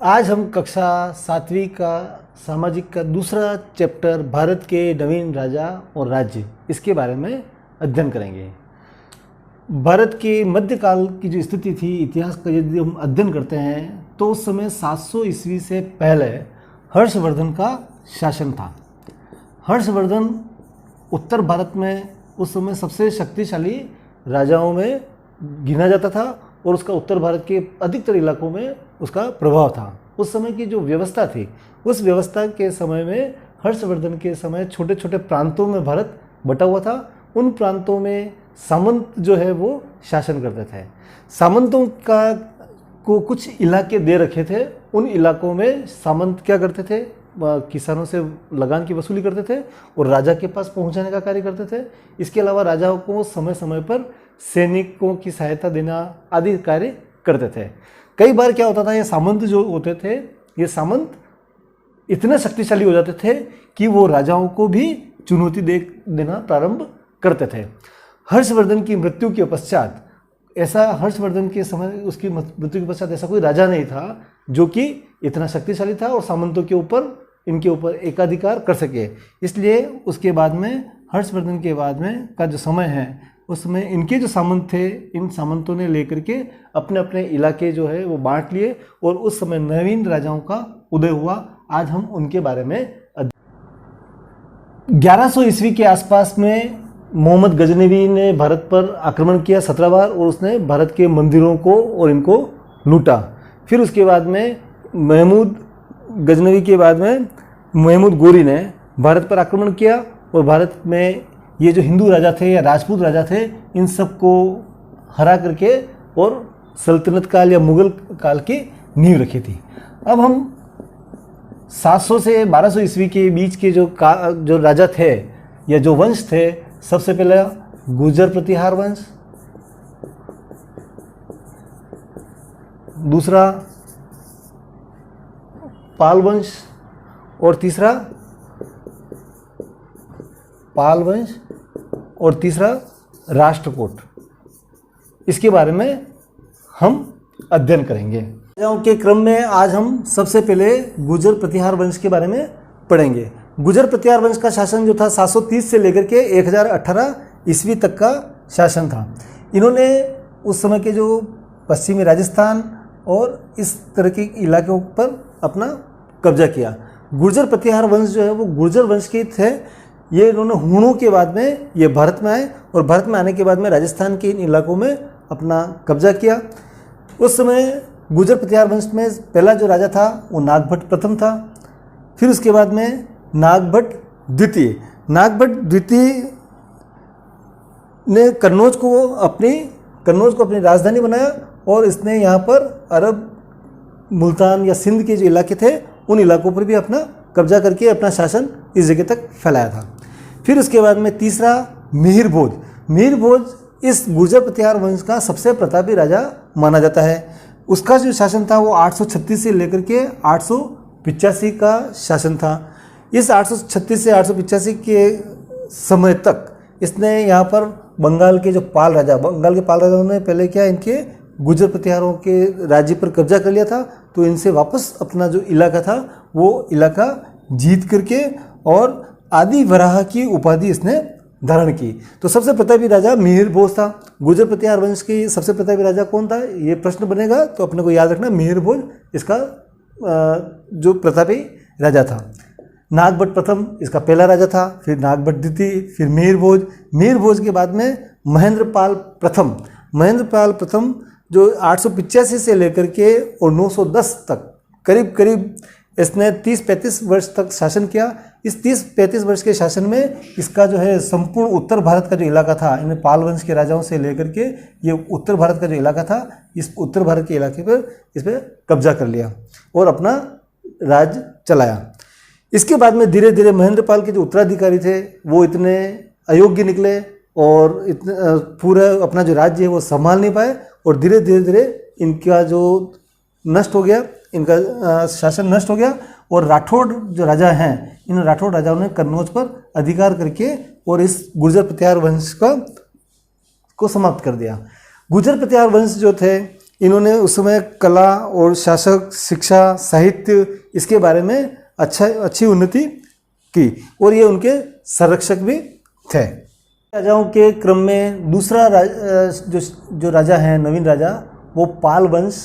आज हम कक्षा 7वीं का सामाजिक का दूसरा चैप्टर भारत के नवीन राजा और राज्य इसके बारे में अध्ययन करेंगे। भारत के मध्यकाल की जो स्थिति थी, इतिहास का यदि हम अध्ययन करते हैं तो उस समय 700 ईस्वी से पहले हर्षवर्धन का शासन था। हर्षवर्धन उत्तर भारत में उस समय सबसे शक्तिशाली राजाओं में गिना जाता था और उसका उत्तर भारत के अधिकतर इलाकों में उसका प्रभाव था। उस समय की जो व्यवस्था थी, उस व्यवस्था के समय में हर्षवर्धन के समय छोटे छोटे प्रांतों में भारत बटा हुआ था। उन प्रांतों में सामंत जो है वो शासन करते थे। सामंतों को कुछ इलाके दे रखे थे। उन इलाकों में सामंत क्या करते थे, किसानों से लगान की वसूली करते थे और राजा के पास पहुंचाने का कार्य करते थे। इसके अलावा राजाओं को समय समय पर सैनिकों की सहायता देना आदि कार्य करते थे। कई बार क्या होता था, ये सामंत जो होते थे, ये सामंत इतने शक्तिशाली हो जाते थे कि वो राजाओं को भी चुनौती देना प्रारंभ करते थे। हर्षवर्धन की मृत्यु के पश्चात हर्षवर्धन के समय उसकी मृत्यु के पश्चात ऐसा कोई राजा नहीं था जो कि इतना शक्तिशाली था और सामंतों के ऊपर इनके ऊपर एकाधिकार कर सके। इसलिए उसके बाद में हर्षवर्धन के बाद में का जो समय है, उस समय इनके जो सामंत थे, इन सामंतों ने लेकर के अपने अपने इलाके जो है वो बांट लिए और उस समय नवीन राजाओं का उदय हुआ। आज हम उनके बारे में 1100 ईस्वी के आसपास में मोहम्मद गजनवी ने भारत पर आक्रमण किया 17 बार और उसने भारत के मंदिरों को और इनको लूटा। फिर उसके बाद में महमूद गजनवी के बाद में महमूद गोरी ने भारत पर आक्रमण किया और भारत में ये जो हिंदू राजा थे या राजपूत राजा थे, इन सब को हरा करके और सल्तनत काल या मुगल काल की नींव रखी थी। अब हम 700 से 1200 ईस्वी के बीच के जो राजा थे या जो वंश थे, सबसे पहले गुर्जर प्रतिहार वंश, दूसरा पाल वंश और तीसरा पाल वंश और तीसरा राष्ट्रकूट। इसके बारे में हम अध्ययन करेंगे। राजाओं के क्रम में आज हम सबसे पहले गुर्जर प्रतिहार वंश के बारे में पढ़ेंगे। गुर्जर प्रतिहार वंश का शासन जो था 730 से लेकर के 1018 ईस्वी तक का शासन था। इन्होंने उस समय के जो पश्चिमी राजस्थान और इस तरह के इलाकों पर अपना कब्जा किया। गुर्जर प्रतिहार वंश जो है वो गुर्जर वंश के थे। ये इन्होंने हूणों के बाद में ये भारत में आए और भारत में आने के बाद में राजस्थान के इन इलाकों में अपना कब्जा किया। उस समय गुर्जर प्रतिहार वंश में पहला जो राजा था वो नागभट्ट प्रथम था। फिर उसके बाद में नागभट्ट द्वितीय ने कन्नौज को अपनी राजधानी बनाया और इसने यहाँ पर अरब, मुल्तान या सिंध के जो इलाके थे उन इलाकों पर भी अपना कब्जा करके अपना शासन इस जगह तक फैलाया था। फिर उसके बाद में तीसरा मिहिर भोज इस गुर्जर प्रतिहार वंश का सबसे प्रतापी राजा माना जाता है। उसका जो शासन था वो 836 से लेकर के 885 का शासन था। इस 836 से 885 के समय तक इसने यहाँ पर बंगाल के पाल राजाओं ने पहले क्या इनके गुर्जर प्रतिहारों के राज्य पर कब्जा कर लिया था, तो इनसे वापस अपना जो इलाका था वो इलाका जीत करके और आदि वराह की उपाधि इसने धारण की। तो सबसे प्रतापी राजा मिहिर भोज था। गुर्जर प्रतिहार वंश की सबसे प्रतापी राजा कौन था, ये प्रश्न बनेगा, तो अपने को याद रखना मिहिर भोज इसका जो प्रतापी राजा था। नागभट्ट प्रथम इसका पहला राजा था, फिर नागभट्ट द्वितीय, फिर मिहिर भोज के बाद में महेंद्रपाल प्रथम जो 885 से लेकर के और 910 तक करीब इसने 30-35 वर्ष तक शासन किया। इस 30-35 वर्ष के शासन में इसका जो है संपूर्ण उत्तर भारत का जो इलाका था, इन्हें पाल वंश के राजाओं से लेकर के ये उत्तर भारत का जो इलाका था, इस उत्तर भारत के इलाके पर इस पर कब्जा कर लिया और अपना राज चलाया। इसके बाद में धीरे धीरे महेंद्रपाल के जो उत्तराधिकारी थे वो इतने अयोग्य निकले और इतने पूरा अपना जो राज्य है वो संभाल नहीं पाए और धीरे धीरे इनका जो नष्ट हो गया, इनका शासन नष्ट हो गया और राठौड़ जो राजा हैं, इन राठौड़ राजाओं ने कन्नौज पर अधिकार करके और इस गुर्जर प्रतिहार वंश को समाप्त कर दिया। गुर्जर प्रतिहार वंश जो थे इन्होंने उस समय कला और शासक, शिक्षा, साहित्य इसके बारे में अच्छी उन्नति की और ये उनके संरक्षक भी थे। राजाओं के क्रम में दूसरा जो राजा है, नवीन राजा, वो पाल वंश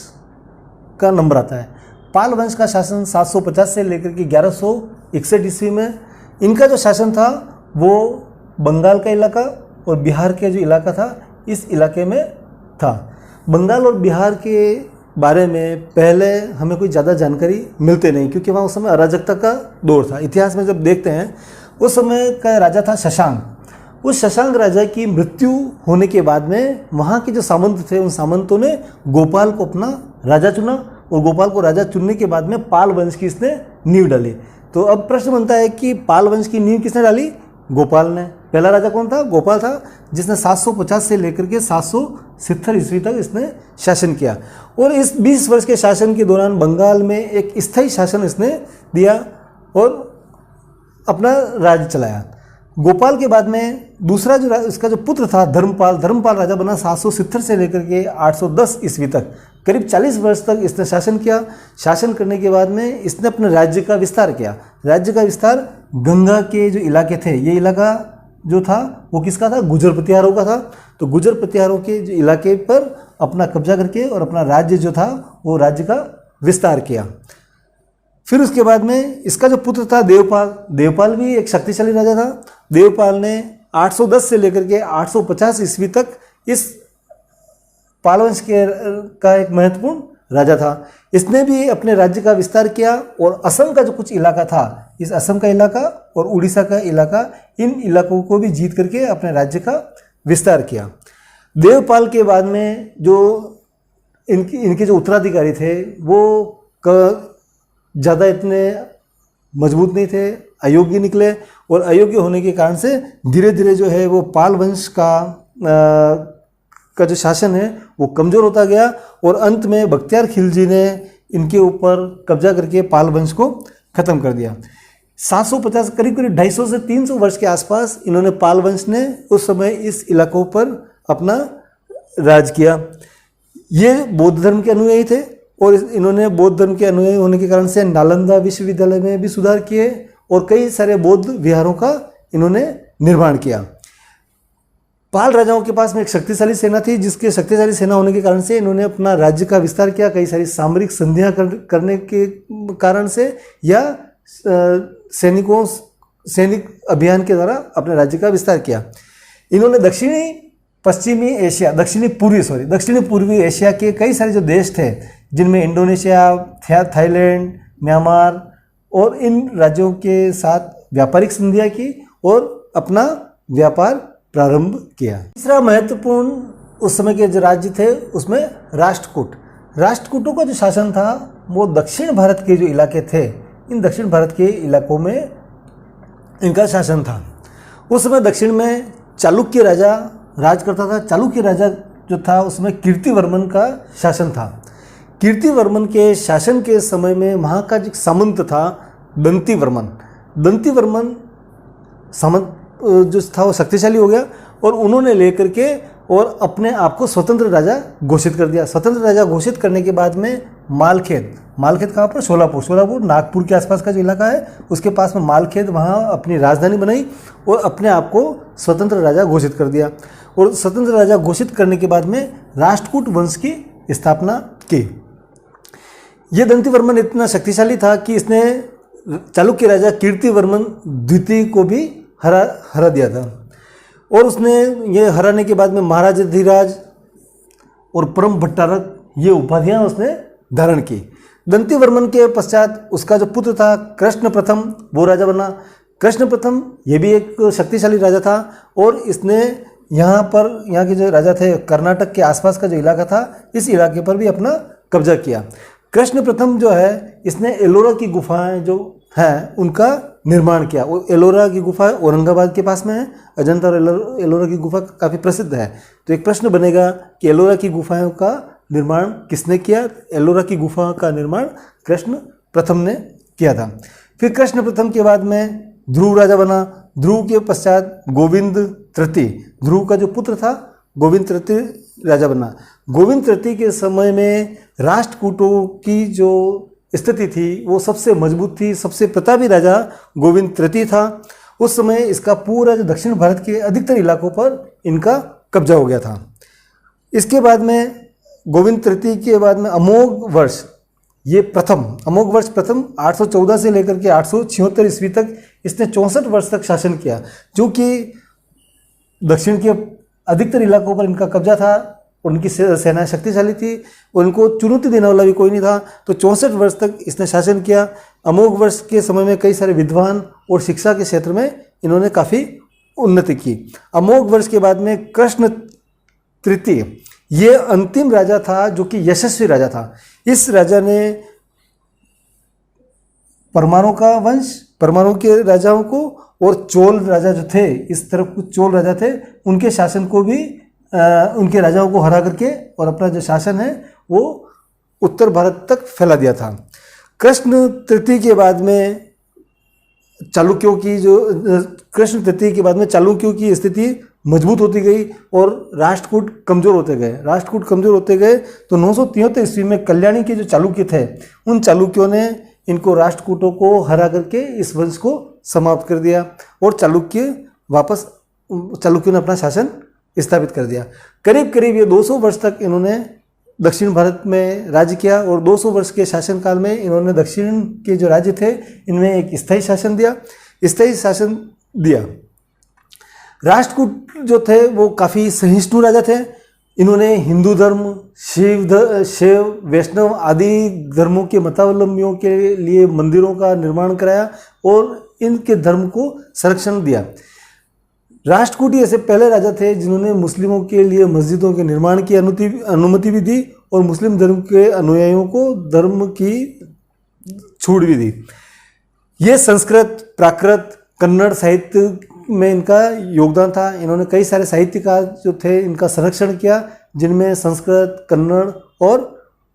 का नंबर आता है। पाल वंश का शासन 750 से लेकर के 1161 ईस्वी में, इनका जो शासन था वो बंगाल का इलाका और बिहार के जो इलाका था इस इलाके में था। बंगाल और बिहार के बारे में पहले हमें कोई ज़्यादा जानकारी मिलते नहीं, क्योंकि वहाँ उस समय अराजकता का दौर था। इतिहास में जब देखते हैं उस समय का राजा था शशांक। उस शशांक राजा की मृत्यु होने के बाद में वहाँ के जो सामंत थे उन सामंतों ने गोपाल को अपना राजा चुना और गोपाल को राजा चुनने के बाद में पाल वंश की इसने नींव डाली। तो अब प्रश्न बनता है कि पाल वंश की नींव किसने डाली? गोपाल ने। पहला राजा कौन था? गोपाल था, जिसने 750 से लेकर के 770 ईस्वी तक इसने शासन किया। और इस 20 वर्ष के शासन के दौरान बंगाल में एक स्थायी शासन इसने दिया और अपना राज्य चलाया। गोपाल के बाद में दूसरा जो इसका जो पुत्र था धर्मपाल राजा बना 770 से लेकर के 810 ईस्वी तक। करीब 40 वर्ष तक इसने शासन किया। शासन करने के बाद में इसने अपने राज्य का विस्तार किया। राज्य का विस्तार गंगा के जो इलाके थे, ये इलाका जो था वो किसका था? गुजर प्रतिहारों का था। तो गुजर प्रतिहारों के जो इलाके पर अपना कब्जा करके और अपना राज्य जो था वो राज्य का विस्तार किया। फिर उसके बाद में इसका जो पुत्र था देवपाल भी एक शक्तिशाली राजा था। देवपाल ने 810 से लेकर के 850 ईस्वी तक इस पालवंश का एक महत्वपूर्ण राजा था। इसने भी अपने राज्य का विस्तार किया और असम का जो कुछ इलाका था, इस असम का इलाका और उड़ीसा का इलाका, इन इलाकों को भी जीत करके अपने राज्य का विस्तार किया। देवपाल के बाद में जो इनके जो उत्तराधिकारी थे वो ज़्यादा इतने मजबूत नहीं थे, अयोग्य निकले और अयोग्य होने के कारण से धीरे धीरे जो है वो पाल वंश का जो शासन है वो कमज़ोर होता गया और अंत में बख्तियार खिलजी ने इनके ऊपर कब्जा करके पाल वंश को ख़त्म कर दिया। 750 करीब 250 से 300 वर्ष के आसपास इन्होंने पाल वंश ने उस समय इस इलाकों पर अपना राज किया। ये बौद्ध धर्म के अनुयायी थे और इन्होंने बौद्ध धर्म के अनुयायी होने के कारण से नालंदा विश्वविद्यालय में भी सुधार किए और कई सारे बौद्ध विहारों का इन्होंने निर्माण किया। पाल राजाओं के पास में एक शक्तिशाली सेना थी, जिसके शक्तिशाली सेना होने के कारण से इन्होंने अपना राज्य का विस्तार किया। कई सारी सामरिक संधियां करने के कारण से या सैनिक अभियान के द्वारा अपने राज्य का विस्तार किया। इन्होंने दक्षिणी पूर्वी एशिया के कई सारे जो देश थे, जिनमें इंडोनेशिया, थाईलैंड, म्यांमार और इन राज्यों के साथ व्यापारिक संधियां की और अपना व्यापार प्रारंभ किया। तीसरा महत्वपूर्ण उस समय के जो राज्य थे उसमें राष्ट्रकूटों का जो शासन था वो दक्षिण भारत के जो इलाके थे, इन दक्षिण भारत के इलाकों में इनका शासन था। उस समय दक्षिण में चालुक्य राजा राज करता था। चालुक्य राजा जो था उसमें कीर्तिवर्मन का शासन था। कीर्तिवर्मन के शासन के समय में वहाँ का जो सामंत था दंतिवर्मन सामंत जो था वो शक्तिशाली हो गया और उन्होंने लेकर के और अपने आप को स्वतंत्र राजा घोषित कर दिया। स्वतंत्र राजा घोषित करने के बाद में मालखेत कहाँ पर? सोलापुर नागपुर के आसपास का जो इलाका है उसके पास में मालखेत, वहाँ अपनी राजधानी बनाई और अपने आप को स्वतंत्र राजा घोषित कर दिया। और स्वतंत्र राजा घोषित करने के बाद में राष्ट्रकूट वंश की स्थापना की। ये दंतिवर्मन इतना शक्तिशाली था कि इसने चालुक्य राजा कीर्तिवर्मन द्वितीय को भी हरा दिया था और उसने ये हराने के बाद में महाराज धीराज और परम भट्टारक ये उपाधियां उसने धारण की। दंतिवर्मन के पश्चात उसका जो पुत्र था कृष्ण प्रथम, वो राजा बना। कृष्ण प्रथम ये भी एक शक्तिशाली राजा था और इसने यहाँ के जो राजा थे कर्नाटक के आसपास का जो इलाका था, इस इलाके पर भी अपना कब्जा किया। कृष्ण प्रथम जो है इसने एलोरा की गुफाएं जो हैं उनका निर्माण किया। वो एलोरा की गुफा औरंगाबाद के पास में है। अजंता और एलोरा की गुफा काफ़ी प्रसिद्ध है। तो एक प्रश्न बनेगा कि एलोरा की गुफाओं का निर्माण किसने किया? एलोरा की गुफा का निर्माण कृष्ण प्रथम ने किया था। फिर कृष्ण प्रथम के बाद में ध्रुव राजा बना। ध्रुव के पश्चात गोविंद तृतीय, ध्रुव का जो पुत्र था गोविंद तृतीय राजा बना। गोविंद तृतीय के समय में राष्ट्रकूटों की जो स्थिति थी वो सबसे मजबूत थी। सबसे प्रतापी राजा गोविंद तृतीय था। उस समय इसका पूरा जो दक्षिण भारत के अधिकतर इलाकों पर इनका कब्जा हो गया था। इसके बाद में गोविंद तृतीय के बाद में अमोघ वर्ष, ये अमोघ वर्ष प्रथम 814 से लेकर के 876 ईस्वी तक इसने 64 वर्ष तक शासन किया, जो कि दक्षिण के अधिकतर इलाकों पर इनका कब्जा था। उनकी सेना शक्तिशाली थी, उनको चुनौती देने वाला भी कोई नहीं था। तो 64 वर्ष तक इसने शासन किया। अमोघ वर्ष के समय में कई सारे विद्वान और शिक्षा के क्षेत्र में इन्होंने काफ़ी उन्नति की। अमोघ वर्ष के बाद में कृष्ण तृतीय, ये अंतिम राजा था जो कि यशस्वी राजा था। इस राजा ने परमाणु का वंश, परमाणु के राजाओं को और चोल राजा जो थे, इस तरफ कुछ चोल राजा थे, उनके शासन को भी उनके राजाओं को हरा करके और अपना जो शासन है वो उत्तर भारत तक फैला दिया था। कृष्ण तृतीय के बाद में चालुक्यों की स्थिति मजबूत होती गई और राष्ट्रकूट कमज़ोर होते गए। तो 973 ईस्वी में कल्याणी के जो चालुक्य थे, उन चालुक्यों ने इनको राष्ट्रकूटों को हरा करके इस वंश को समाप्त कर दिया और चालुक्यों ने अपना शासन स्थापित कर दिया। करीब करीब ये 200 वर्ष तक इन्होंने दक्षिण भारत में राज्य किया और 200 वर्ष के शासनकाल में इन्होंने दक्षिण के जो राज्य थे इनमें एक स्थायी शासन दिया। राष्ट्रकूट जो थे वो काफ़ी सहिष्णु राजा थे। इन्होंने हिंदू धर्म, शैव, वैष्णव आदि धर्मों के मतावलंबियों के लिए मंदिरों का निर्माण कराया और इनके धर्म को संरक्षण दिया। राष्ट्रकूट ही ऐसे पहले राजा थे जिन्होंने मुस्लिमों के लिए मस्जिदों के निर्माण की अनुमति भी दी और मुस्लिम धर्म के अनुयायियों को धर्म की छूट भी दी। ये संस्कृत, प्राकृत, कन्नड़ साहित्य में इनका योगदान था। इन्होंने कई सारे साहित्यकार जो थे इनका संरक्षण किया, जिनमें संस्कृत, कन्नड़ और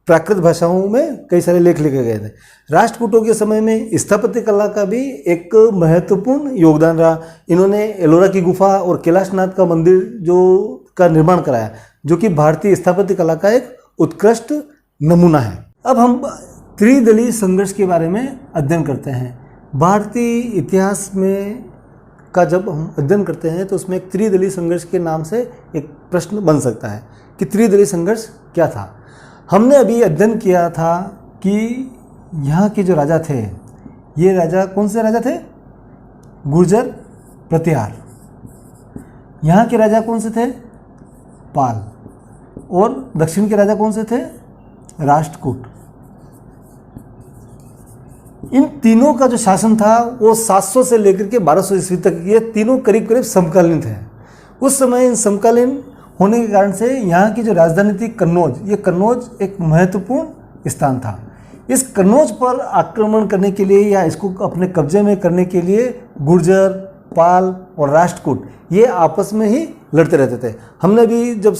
प्राकृत भाषाओं में कई सारे लेख लिखे गए थे। राष्ट्रकूटों के समय में स्थापत्य कला का भी एक महत्वपूर्ण योगदान रहा। इन्होंने एलोरा की गुफा और कैलाशनाथ का मंदिर का निर्माण कराया, जो कि भारतीय स्थापत्य कला का एक उत्कृष्ट नमूना है। अब हम त्रिदलीय संघर्ष के बारे में अध्ययन करते हैं। भारतीय इतिहास में का जब हम अध्ययन करते हैं तो उसमें एक त्रिदलीय संघर्ष के नाम से एक प्रश्न बन सकता है कि त्रिदलीय संघर्ष क्या था। हमने अभी अध्ययन किया था कि यहाँ के जो राजा थे, ये राजा कौन से राजा थे? गुर्जर, प्रतिहार। यहाँ के राजा कौन से थे? पाल। और दक्षिण के राजा कौन से थे? राष्ट्रकूट। इन तीनों का जो शासन था वो 700 से लेकर के 1200 ईस्वी तक, ये तीनों करीब करीब समकालीन थे। उस समय इन समकालीन होने के कारण से यहाँ की जो राजधानी थी कन्नौज, ये कन्नौज एक महत्वपूर्ण स्थान था। इस कन्नौज पर आक्रमण करने के लिए या इसको अपने कब्जे में करने के लिए गुर्जर, पाल और राष्ट्रकूट ये आपस में ही लड़ते रहते थे। हमने भी जब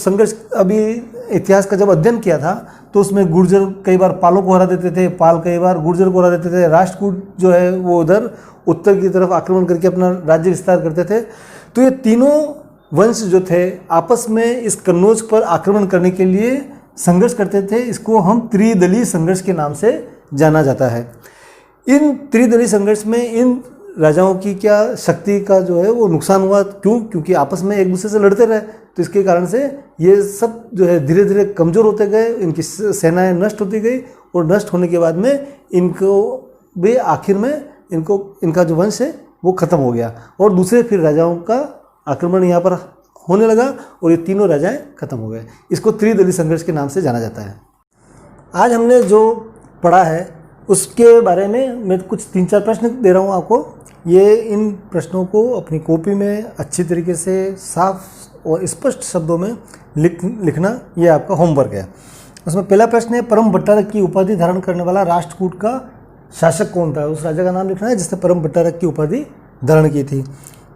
इतिहास का जब अध्ययन किया था तो उसमें गुर्जर कई बार पालों को हरा देते थे, पाल कई बार गुर्जर को हरा देते थे, राष्ट्रकूट जो है वो उधर उत्तर की तरफ आक्रमण करके अपना राज्य विस्तार करते थे। तो ये तीनों वंश जो थे आपस में इस कन्नौज पर आक्रमण करने के लिए संघर्ष करते थे। इसको हम त्रिदलीय संघर्ष के नाम से जाना जाता है। इन त्रिदलीय संघर्ष में इन राजाओं की क्या शक्ति का जो है वो नुकसान हुआ। क्योंकि आपस में एक दूसरे से लड़ते रहे, तो इसके कारण से ये सब जो है धीरे धीरे कमज़ोर होते गए, इनकी सेनाएं नष्ट होती गई और नष्ट होने के बाद में इनको भी आखिर में इनका जो वंश है वो ख़त्म हो गया और दूसरे फिर राजाओं का आक्रमण यहाँ पर होने लगा और ये तीनों राजाएं खत्म हो गए। इसको त्रिदलीय संघर्ष के नाम से जाना जाता है। आज हमने जो पढ़ा है उसके बारे में मैं कुछ 3-4 प्रश्न दे रहा हूँ आपको। ये इन प्रश्नों को अपनी कॉपी में अच्छी तरीके से साफ और स्पष्ट शब्दों में लिखना ये आपका होमवर्क है। उसमें पहला प्रश्न है, परम भट्टारक की उपाधि धारण करने वाला राष्ट्रकूट का शासक कौन था? उस राजा का नाम लिखना है जिसने परम भट्टारक की उपाधि धारण की थी।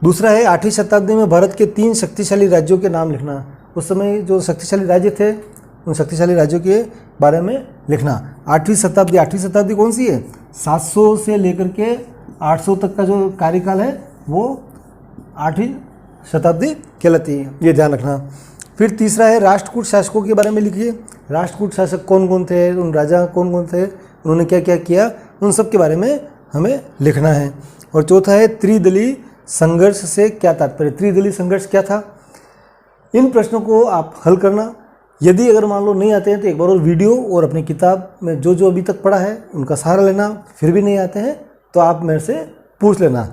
दूसरा है, 8वीं शताब्दी में भारत के 3 शक्तिशाली राज्यों के नाम लिखना। उस समय जो शक्तिशाली राज्य थे उन शक्तिशाली राज्यों के बारे में लिखना। 8वीं शताब्दी कौन सी है? 700 से लेकर के 800 तक का जो कार्यकाल है वो 8वीं शताब्दी कहलाती है, ये ध्यान रखना। फिर तीसरा है राष्ट्रकूट शासकों के बारे में लिखिए। राष्ट्रकूट शासक कौन कौन थे, उन राजा कौन कौन थे, उन्होंने क्या क्या किया, उन सब के बारे में हमें लिखना है। और चौथा है त्रिदलीय संघर्ष से क्या तात्पर्य। त्रिदलीय संघर्ष क्या था, इन प्रश्नों को आप हल करना। यदि अगर मान लो नहीं आते हैं तो एक बार और वीडियो और अपनी किताब में जो जो अभी तक पढ़ा है उनका सहारा लेना। फिर भी नहीं आते हैं तो आप मेरे से पूछ लेना।